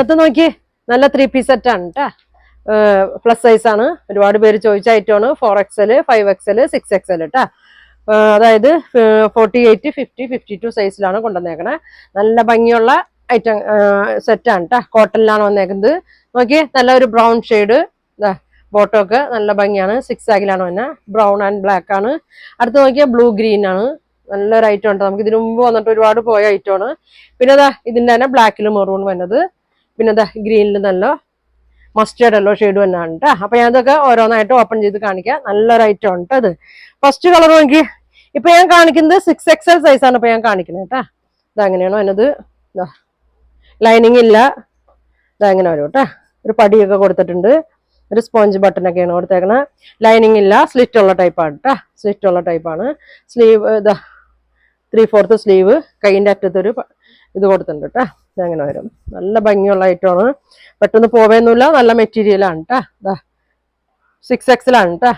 അത് നോക്കി നല്ല 3 പീസ് സെറ്റാണ് കേട്ടാ. പ്ലസ് സൈസ് ആണ്. ഒരുപാട് പേര് ചോദിച്ച ഐറ്റമാണ്. 4XL 5XL 6XL കേട്ടാ. അതായത് 48 50 52 സൈസിലാണ് കൊണ്ടുവന്നേക്കണേ. നല്ല ഭംഗിയുള്ള ഐറ്റം സെറ്റാണ് കേട്ടാ. കോട്ടണിലാണ് വന്നേക്കുന്നത്. നോക്കി നല്ല ഒരു ബ്രൗൺ ഷെയ്ഡ്. ബോട്ടമൊക്കെ നല്ല ഭംഗിയാണ്. 6 ആഗിലാണ് വന്നെ. ബ്രൗൺ ആൻഡ് ബ്ലാക്ക് ആണ്. അടുത്ത് നോക്കിയാൽ ബ്ലൂ ഗ്രീൻ ആണ്. നല്ലൊരു ഐറ്റം ഉണ്ട്. നമുക്ക് ഇതിനു മുമ്പ് വന്നിട്ട് ഒരുപാട് പോയ ഐറ്റമാണ്. പിന്നെ ഇതിന്റെ തന്നെ ബ്ലാക്കിൽ മെറൂൺ വന്നത്. പിന്നെ ഗ്രീനിൽ നല്ല മസ്റ്റേർഡ് യെല്ലോ ഷെയ്ഡ് തന്നെയാണ് കേട്ടോ. അപ്പൊ ഞാൻ ഇതൊക്കെ ഓരോന്നായിട്ട് ഓപ്പൺ ചെയ്ത് കാണിക്കാം. നല്ലൊരു ഐറ്റം ഉണ്ട് ഇത്. ഫസ്റ്റ് കളർ നോക്കി. ഇപ്പൊ ഞാൻ കാണിക്കുന്നത് 6XL സൈസാണ് ഇപ്പൊ ഞാൻ കാണിക്കുന്നത് കേട്ടാ. ഇതങ്ങനെയാണോ അതിനത്. ലൈനിങ് ഇല്ല. ഇതങ്ങനെ വരും കേട്ടാ. ഒരു പടിയൊക്കെ കൊടുത്തിട്ടുണ്ട്. ഒരു സ്പോഞ്ച് ബട്ടനൊക്കെയാണ് കൊടുത്തേക്കണത്. ലൈനിങ് ഇല്ല. സ്ലിറ്റ് ഉള്ള ടൈപ്പാണ് കേട്ടാ. സ്ലിറ്റ് ഉള്ള ടൈപ്പാണ്. Sleeve 3/4 sleeve. കൈയിന്റെ അറ്റത്തൊരു ഇത് കൊടുത്തിട്ടുണ്ട് കേട്ടാ. അങ്ങനെ വരും. നല്ല ഭംഗിയുള്ള ഐറ്റമാണ്. പെട്ടെന്ന് പോവേന്നില്ല. നല്ല മെറ്റീരിയലാണ് കേട്ടാ. 6XL ആണ് കേട്ടാ.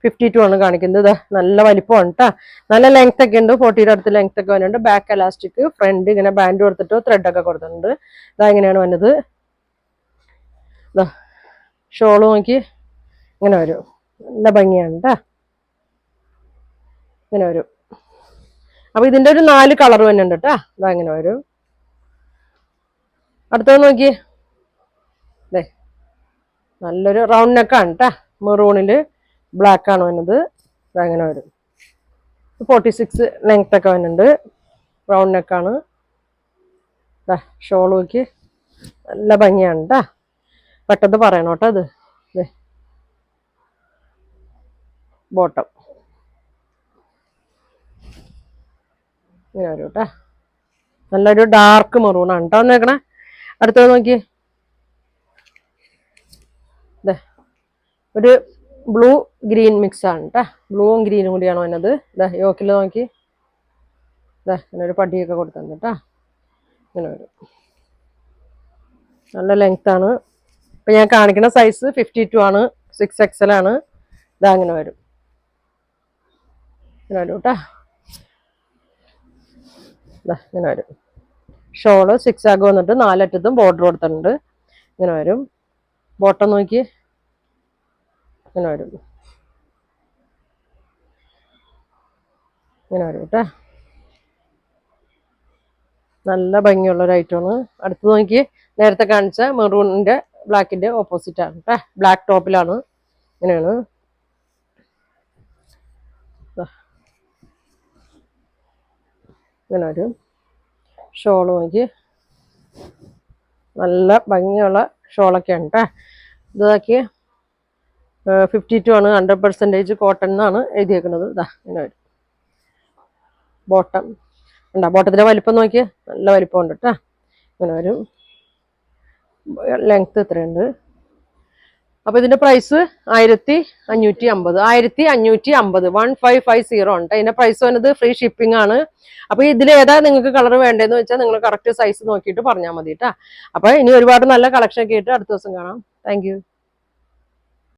52 ആണ് കാണിക്കുന്നത്. നല്ല വലിപ്പമാണ് കേട്ടാ. നല്ല ലെങ്ത് ഒക്കെ ഉണ്ട്. 40 അടുത്ത് ലെങ്ത് ഒക്കെ വരുന്നുണ്ട്. ബാക്ക് എലാസ്റ്റിക്, ഫ്രണ്ട് ഇങ്ങനെ ബാൻഡ് കൊടുത്തിട്ട് ത്രെഡ് ഒക്കെ കൊടുത്തിട്ടുണ്ട്. ഇങ്ങനെയാണ് വന്നത്. ഷോള് നോക്കി ഇങ്ങനെ വരും. നല്ല ഭംഗിയാണ് കേട്ടാ. ഇങ്ങനെ വരും. അപ്പൊ ഇതിന്റെ ഒരു 4 കളർ തന്നെ ഉണ്ട് കേട്ടാ. ഇങ്ങനെ വരും. അടുത്തത് നോക്കി. നല്ലൊരു റൗണ്ട് നെക്കാണ് കേട്ടാ. മെറൂണില് ബ്ലാക്ക് ആണ് വന്നത്. അങ്ങനെ വരും. 46 ലെങ്ത് ഒക്കെ വരുന്നുണ്ട്. റൗണ്ട് നെക്കാണ്. ഷോൾ നോക്കി നല്ല ഭംഗിയാണ് കേട്ടാ. പെട്ടെന്ന് പറയണം കേട്ടോ. അത് ബോട്ടം ഇങ്ങനെ വരും കേട്ടാ. നല്ലൊരു ഡാർക്ക് മെറൂണാണ് കേട്ടോ വന്നേക്കണേ. അടുത്തത് നോക്കി. ഒരു ബ്ലൂ ഗ്രീൻ മിക്സ് ആണ് കേട്ടാ. ബ്ലൂവും ഗ്രീനും കൂടിയാണ് വന്നത്. യോക്കിൽ നോക്കി. ഇങ്ങനെ ഒരു പടിയൊക്കെ കൊടുത്തിട്ടുണ്ട് കേട്ടാ. ഇങ്ങനെ വരും. നല്ല ലെങ്ത് ആണ്. ഇപ്പൊ ഞാൻ കാണിക്കുന്ന സൈസ് 52 ആണ്. 6XL ആണ്. അങ്ങനെ വരും. ഇങ്ങനെ വരും കേട്ടാ. ഇങ്ങനെ വരും. ഷോള് 6 ആഗ് വന്നിട്ട് 4 അറ്റത്തും ബോർഡർ കൊടുത്തിട്ടുണ്ട്. ഇങ്ങനെ വരും. ബോട്ടം നോക്കി ഇങ്ങനെ വരും. ഇങ്ങനെ വരും കേട്ടാ. നല്ല ഭംഗിയുള്ള ഒരു ഐറ്റമാണ്. അടുത്ത് നോക്കി. നേരത്തെ കാണിച്ച മെറൂണിന്റെ ബ്ലാക്കിന്റെ ഓപ്പോസിറ്റ് ആണ് കേട്ടാ. ബ്ലാക്ക് ടോപ്പിലാണ്. ഇങ്ങനെയാണ്. ഇങ്ങനെ വരും. ഷോള് നോക്കി. നല്ല ഭംഗിയുള്ള ഷോളൊക്കെയാണ് കേട്ടാ. ഇതാക്കി 52 ആണ്. 100% കോട്ടൺ എന്നാണ് എഴുതിയേക്കുന്നത്. ഇങ്ങനെ വരും. ബോട്ടം ഉണ്ടാ. ബോട്ടത്തിന്റെ വലിപ്പം നോക്കി. നല്ല വലിപ്പമുണ്ട് കേട്ടാ. ഇങ്ങനെ വരും. ലെങ്ത് ഇത്രയുണ്ട്. അപ്പൊ ഇതിന്റെ പ്രൈസ് 1550. 1550 1550 ഉണ്ട്. ഇതിന്റെ പ്രൈസ് വന്നത് ഫ്രീ ഷിപ്പിംഗ് ആണ്. അപ്പൊ ഇതിൽ ഏതാ നിങ്ങൾക്ക് കളർ വേണ്ടതെന്ന് വെച്ചാൽ നിങ്ങൾ കറക്റ്റ് സൈസ് നോക്കിയിട്ട് പറഞ്ഞാൽ മതി കേട്ടാ. അപ്പൊ ഇനി ഒരുപാട് നല്ല കളക്ഷൻ ഒക്കെ ആയിട്ട് അടുത്ത ദിവസം കാണാം. Thank you.